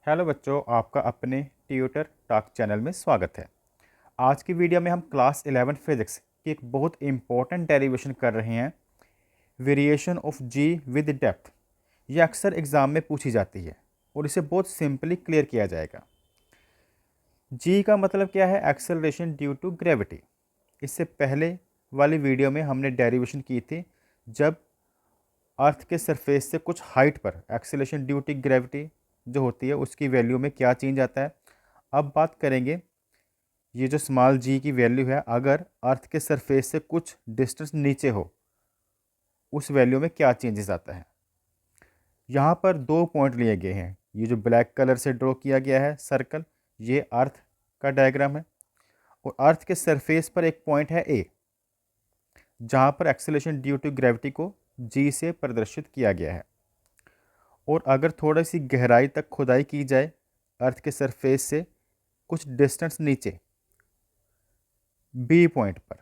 Hello बच्चों, आपका अपने ट्यूटर टॉक चैनल में स्वागत है। आज की वीडियो में हम क्लास 11 फिजिक्स की एक बहुत इंपॉर्टेंट डेरिवेशन कर रहे हैं, variation of g with depth. ये अक्सर एग्जाम में पूछी जाती है और इसे बहुत सिंपली क्लियर किया जाएगा। जी का मतलब क्या है? Acceleration due to gravity. इससे पहले वाली वीडियो में हमने डेरिवेशन की थी जब अर्थ के सरफेस से कुछ हाइट पर एक्सेलरेशन ड्यू टू ग्रेविटी जो होती है उसकी वैल्यू में क्या चेंज आता है। अब बात करेंगे ये जो स्मॉल जी की वैल्यू है, अगर अर्थ के सरफेस से कुछ डिस्टेंस नीचे हो उस वैल्यू में क्या चेंजेस आता है। यहाँ पर दो पॉइंट लिए गए हैं। ये जो ब्लैक कलर से ड्रॉ किया गया है सर्कल, ये अर्थ का डायग्राम है और अर्थ के सरफेस पर एक पॉइंट है ए, जहाँ पर एक्सेलरेशन ड्यू टू ग्रेविटी को जी से प्रदर्शित किया गया है। और अगर थोड़ी सी गहराई तक खुदाई की जाए अर्थ के सरफेस से कुछ डिस्टेंस नीचे बी पॉइंट पर,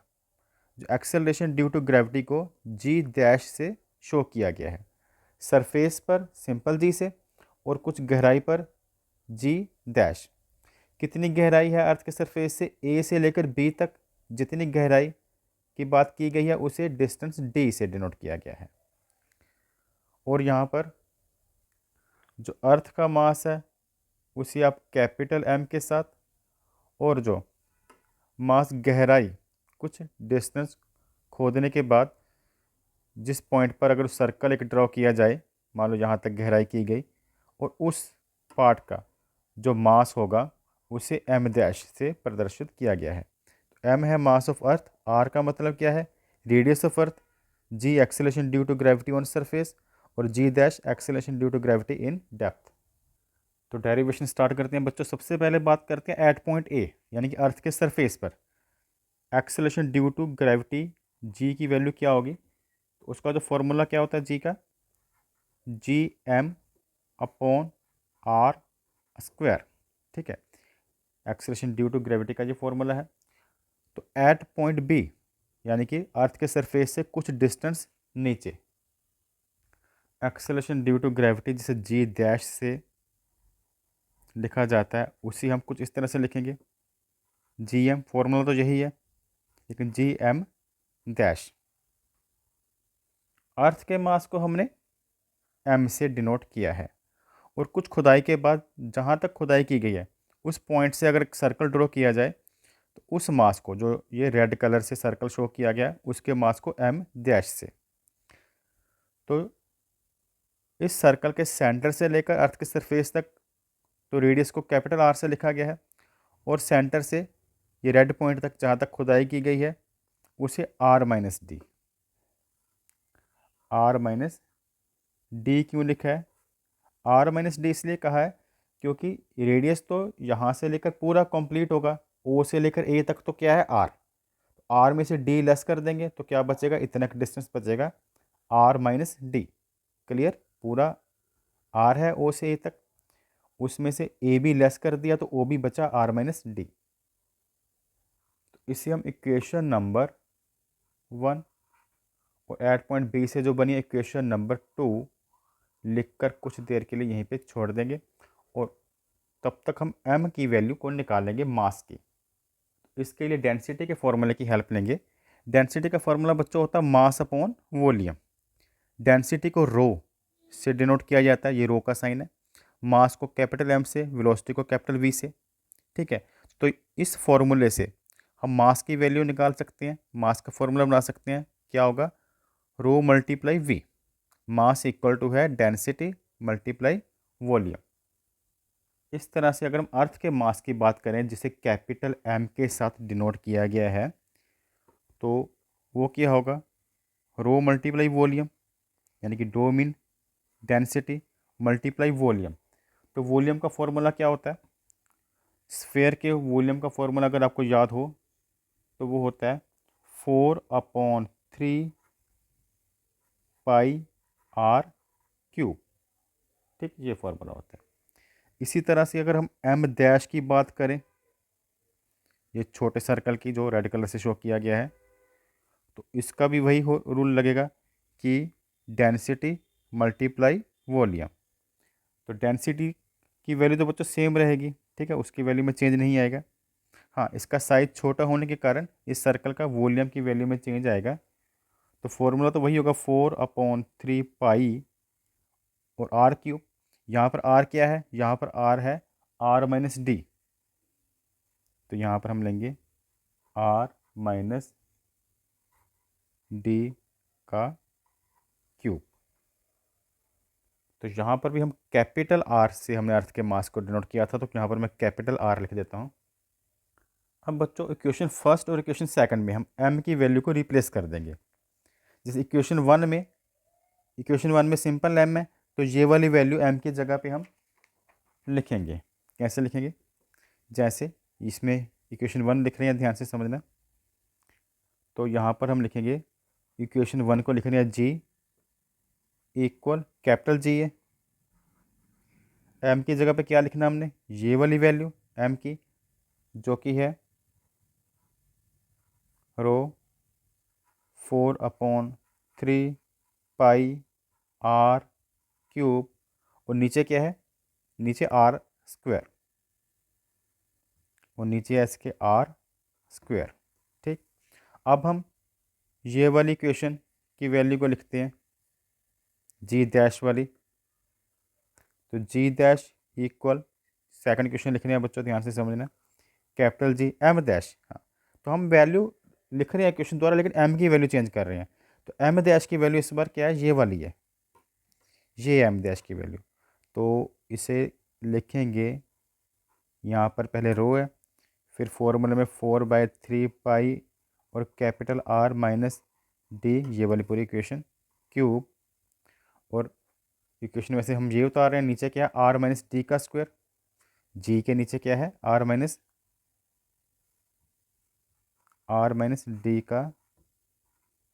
जो एक्सेलरेशन ड्यू टू ग्रेविटी को जी डैश से शो किया गया है। सरफेस पर सिंपल जी से और कुछ गहराई पर जी डैश। कितनी गहराई है अर्थ के सरफेस से ए से लेकर बी तक, जितनी गहराई की बात की गई है उसे डिस्टेंस डी से डिनोट किया गया है। और यहाँ पर जो अर्थ का मास है उसे आप कैपिटल एम के साथ, और जो मास गहराई कुछ डिस्टेंस खोदने के बाद जिस पॉइंट पर अगर सर्कल एक ड्रॉ किया जाए, मान लो यहाँ तक गहराई की गई, और उस पार्ट का जो मास होगा उसे एम डैश से प्रदर्शित किया गया है। तो एम है मास ऑफ अर्थ, आर का मतलब क्या है? Radius of earth, G acceleration due to gravity on surface, और G dash acceleration due to gravity in depth. तो डेरिवेशन स्टार्ट करते हैं बच्चों। सबसे पहले बात करते हैं एट पॉइंट ए, यानी कि अर्थ के सरफेस पर acceleration due to gravity G की वैल्यू क्या होगी। तो उसका जो फॉर्मूला क्या होता है जी का, G M upon are square. ठीक है, एक्सेलरेशन ड्यू टू ग्रेविटी का ये फॉर्मूला है। तो एट पॉइंट बी, यानी कि अर्थ के सरफेस से कुछ डिस्टेंस नीचे, एक्सेलरेशन ड्यू टू ग्रेविटी जिसे जी डैश से लिखा जाता है उसी हम कुछ इस तरह से लिखेंगे। जी एम फॉर्मूला तो यही है, लेकिन जी एम डैश, अर्थ के मास को हमने एम से डिनोट किया है। और कुछ खुदाई के बाद जहाँ तक खुदाई की गई है उस पॉइंट से अगर सर्कल ड्रॉ किया जाए तो उस मास को, जो ये रेड कलर से सर्कल शो किया गया है, उसके मास को एम डैश से। तो इस सर्कल के सेंटर से लेकर अर्थ के सरफेस तक तो रेडियस को कैपिटल आर से लिखा गया है, और सेंटर से ये रेड पॉइंट तक जहाँ तक खुदाई की गई है उसे r minus d. R minus d क्यों लिखा है? आर माइनस डी इसलिए कहा है क्योंकि रेडियस तो यहाँ से लेकर पूरा कंप्लीट होगा, ओ से लेकर ए तक तो क्या है आर। आर में से डी लेस कर देंगे तो क्या बचेगा? इतना डिस्टेंस बचेगा, आर माइनस डी। क्लियर? पूरा आर है ओ से ए तक, उसमें से ए भी लेस कर दिया तो ओ भी बचा आर माइनस डी। तो इसे हम इक्वेशन नंबर 1 और एट पॉइंट बी से जो बनी इक्वेशन नंबर 2 लिखकर कुछ देर के लिए यहीं पे छोड़ देंगे, और तब तक हम m की वैल्यू को निकालेंगे मास की। इसके लिए डेंसिटी के फॉर्मूले की हेल्प लेंगे। डेंसिटी का फॉर्मूला बच्चों होता है मास अपॉन वॉल्यूम। डेंसिटी को रो से डिनोट किया जाता है, ये रो का साइन है। मास को कैपिटल एम से, वेलोसिटी को कैपिटल वी से। ठीक है, तो इस फॉर्मूले से हम मास की वैल्यू निकाल सकते हैं। मास का फॉर्मूला बना सकते हैं, क्या होगा? Rho multiply V. Mass equal to है डेंसिटी मल्टीप्लाई वॉल्यूम। इस तरह से अगर हम अर्थ के मास की बात करें जिसे कैपिटल एम के साथ डिनोट किया गया है, तो वो क्या होगा? रो मल्टीप्लाई वॉल्यूम, यानी कि डो मीन डेंसिटी मल्टीप्लाई वॉल्यूम। तो वॉल्यूम का फॉर्मूला क्या होता है? स्फेयर के वॉल्यूम का फॉर्मूला अगर आपको याद हो तो वो होता है 4/3 पाई आर क्यूब। ठीक, ये फॉर्मूला होता है। इसी तरह से अगर हम एम डैश की बात करें, ये छोटे सर्कल की जो रेड कलर से शो किया गया है, तो इसका भी वही रूल लगेगा कि डेंसिटी मल्टीप्लाई वॉल्यूम। तो डेंसिटी की वैल्यू तो बच्चों सेम रहेगी, ठीक है, उसकी वैल्यू में चेंज नहीं आएगा। हाँ, इसका साइज छोटा होने के कारण इस सर्कल का वॉल्यूम की वैल्यू में चेंज आएगा। तो फॉर्मूला तो वही होगा 4/3 पाई और आर क्यूब। यहाँ पर आर क्या है, यहाँ पर आर है आर माइनस डी, तो यहाँ पर हम लेंगे आर माइनस डी का क्यूब। तो यहाँ पर भी हम कैपिटल आर से हमने अर्थ के मास को डिनोट किया था, तो यहाँ पर मैं कैपिटल आर लिख देता हूँ। अब बच्चों इक्वेशन फर्स्ट और इक्वेशन सेकंड में हम m की वैल्यू को रिप्लेस कर देंगे। जैसे इक्वेशन वन में सिंपल m है, तो ये वाली वैल्यू m की जगह पे हम लिखेंगे। कैसे लिखेंगे, जैसे इसमें इक्वेशन वन लिख रहे हैं, ध्यान से समझना। तो यहाँ पर हम लिखेंगे इक्वेशन वन को लिख रहे हैं g इक्वल कैपिटल G है। m की जगह पे क्या लिखना हमने, ये वाली वैल्यू m की, जो कि है रो 4/3 पाई आर क्यूब, और नीचे क्या है, नीचे आर स्क्वायर, और नीचे है इसके आर स्क्वायर। ठीक, अब हम ये वाली इक्वेशन की वैल्यू को लिखते हैं जी डैश वाली। तो जी डैश इक्वल, सेकंड इक्वेशन लिख रहे हैं बच्चों, ध्यान से समझना, कैपिटल जी एम डैश। हाँ, तो हम वैल्यू लिख रहे हैं इक्वेशन द्वारा, लेकिन एम की वैल्यू चेंज कर रहे हैं। तो एम डैश की वैल्यू इस बार क्या है, ये वाली है, ये एम डैश की वैल्यू। तो इसे लिखेंगे, यहाँ पर पहले रो है, फिर फॉर्मूले में 4/3 पाई और कैपिटल आर माइनस डी, ये वाली पूरी इक्वेशन क्यूब। और इक्वेशन में से हम ये उतार रहे हैं, नीचे क्या है आर माइनस डी का स्क्वायर, जी के नीचे क्या है आर माइनस डी का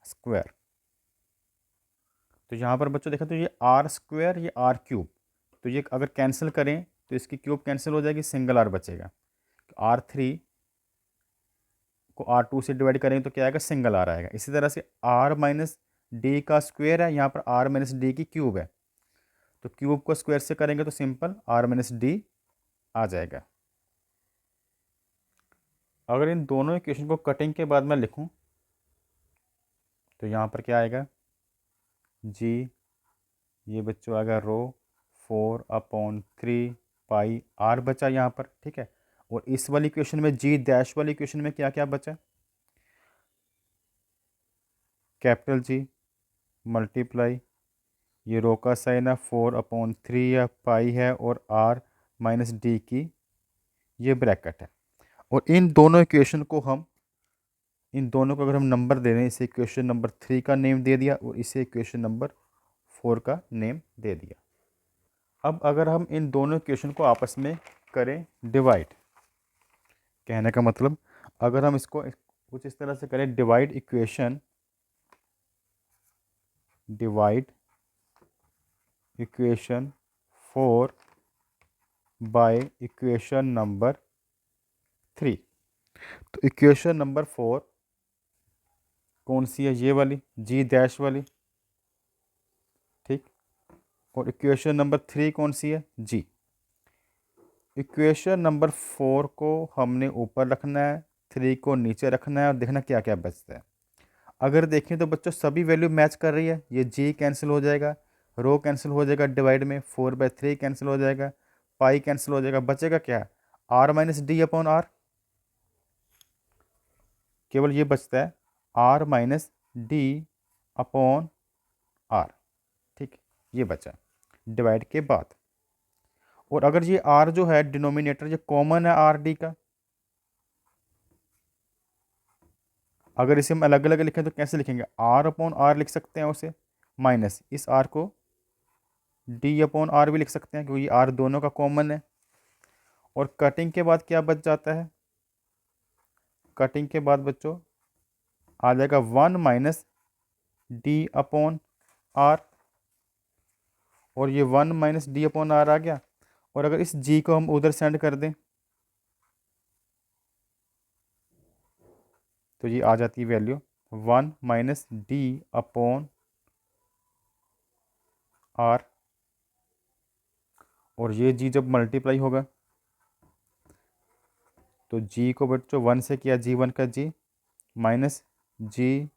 स्क्वायर। तो यहाँ पर बच्चों देखा, तो ये आर स्क्वायर, ये आर क्यूब, तो ये अगर कैंसिल करें तो इसकी क्यूब कैंसिल हो जाएगी, सिंगल आर बचेगा। R3 को R2 से डिवाइड करेंगे तो क्या आएगा, सिंगल आर आएगा। इसी तरह से आर माइनस डी का स्क्वायर है, यहाँ पर आर माइनस डी की क्यूब है, तो क्यूब को स्क्वायर से करेंगे तो सिंपल आर माइनस डी आ जाएगा। अगर इन दोनों इक्वेशन को कटिंग के बाद मैं लिखूं तो यहाँ पर क्या आएगा, जी, ये बच्चों आएगा रो 4/3 पाई आर बचा यहाँ पर, ठीक है। और इस वाली इक्वेशन में, जी डैश वाली इक्वेशन में क्या क्या बचा, कैपिटल जी मल्टीप्लाई, ये रो का साइन है 4/3 या पाई है, और आर माइनस डी की ये ब्रैकेट है। और इन दोनों को अगर हम नंबर दे दें, इसे इक्वेशन नंबर 3 का नेम दे दिया और इसे इक्वेशन नंबर 4 का नेम दे दिया। अब अगर हम इन दोनों इक्वेशन को आपस में करें डिवाइड, कहने का मतलब अगर हम इसको कुछ इस तरह से करें, divide equation 4 by equation number 3। तो इक्वेशन नंबर 4 कौन सी है, ये वाली जी डैश वाली, ठीक। और इक्वेशन नंबर 3 कौन सी है, जी। इक्वेशन नंबर 4 को हमने ऊपर रखना है, 3 को नीचे रखना है, और देखना क्या क्या बचता है। अगर देखें तो बच्चों सभी वैल्यू मैच कर रही है, ये जी कैंसिल हो जाएगा, रो कैंसिल हो जाएगा डिवाइड में, 4/3 कैंसिल हो जाएगा, पाई कैंसिल हो जाएगा, बचेगा क्या, r minus d upon r, केवल ये बचता है r minus d upon r, ठीक, ये बचा डिवाइड के बाद। और अगर ये आर जो है डिनोमिनेटर, ये कॉमन है आर डी का, अगर इसे हम अलग अलग लिखें तो कैसे लिखेंगे, आर अपॉन आर लिख सकते हैं उसे, माइनस इस आर को डी अपॉन आर भी लिख सकते हैं, क्योंकि आर दोनों का कॉमन है। और कटिंग के बाद क्या बच जाता है, कटिंग के बाद बच्चों आ जाएगा 1 माइनस डी अपॉन आर, और ये 1 माइनस डी अपॉन आर आ गया। और अगर इस जी को हम उधर सेंड कर दें तो ये आ जाती है value 1 minus d upon r. और ये जी जब मल्टीप्लाई होगा तो जी को बच्चों 1 से किया, जी1 का G minus G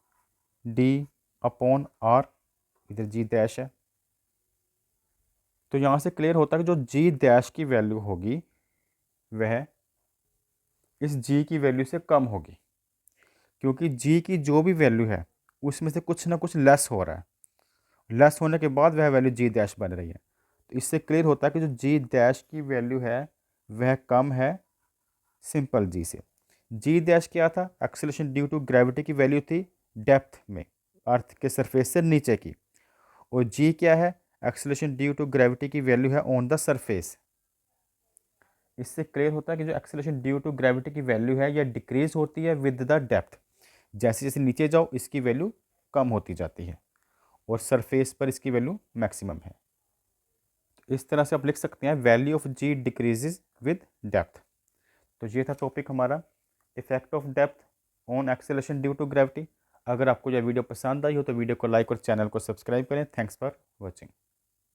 D upon R, इधर जी डैश है। तो यहाँ से क्लियर होता है कि जो जी डैश की वैल्यू होगी वह इस जी की वैल्यू से कम होगी, क्योंकि जी की जो भी वैल्यू है उसमें से कुछ ना कुछ लेस हो रहा है, लेस होने के बाद वह वैल्यू जी डैश बन रही है। तो इससे क्लियर होता है कि जो जी डैश की वैल्यू है वह कम है सिंपल जी से। जी डैश क्या था? एक्सेलरेशन ड्यू टू ग्रेविटी की वैल्यू थी डेप्थ में, अर्थ के सरफेस से नीचे की। और जी क्या है? एक्सेलरेशन ड्यू टू ग्रेविटी की वैल्यू है ऑन द सरफेस। इससे क्लियर होता है कि जो एक्सेलरेशन ड्यू टू ग्रेविटी की वैल्यू है यह डिक्रीज होती है विद द डेप्थ, जैसे जैसे नीचे जाओ इसकी वैल्यू कम होती जाती है और सरफेस पर इसकी वैल्यू मैक्सिमम है। इस तरह से आप लिख सकते हैं value of g decreases with depth. तो ये था टॉपिक हमारा, effect of depth on acceleration due to gravity. अगर आपको यह वीडियो पसंद आई हो तो वीडियो को लाइक और चैनल को सब्सक्राइब करें। Thanks for watching.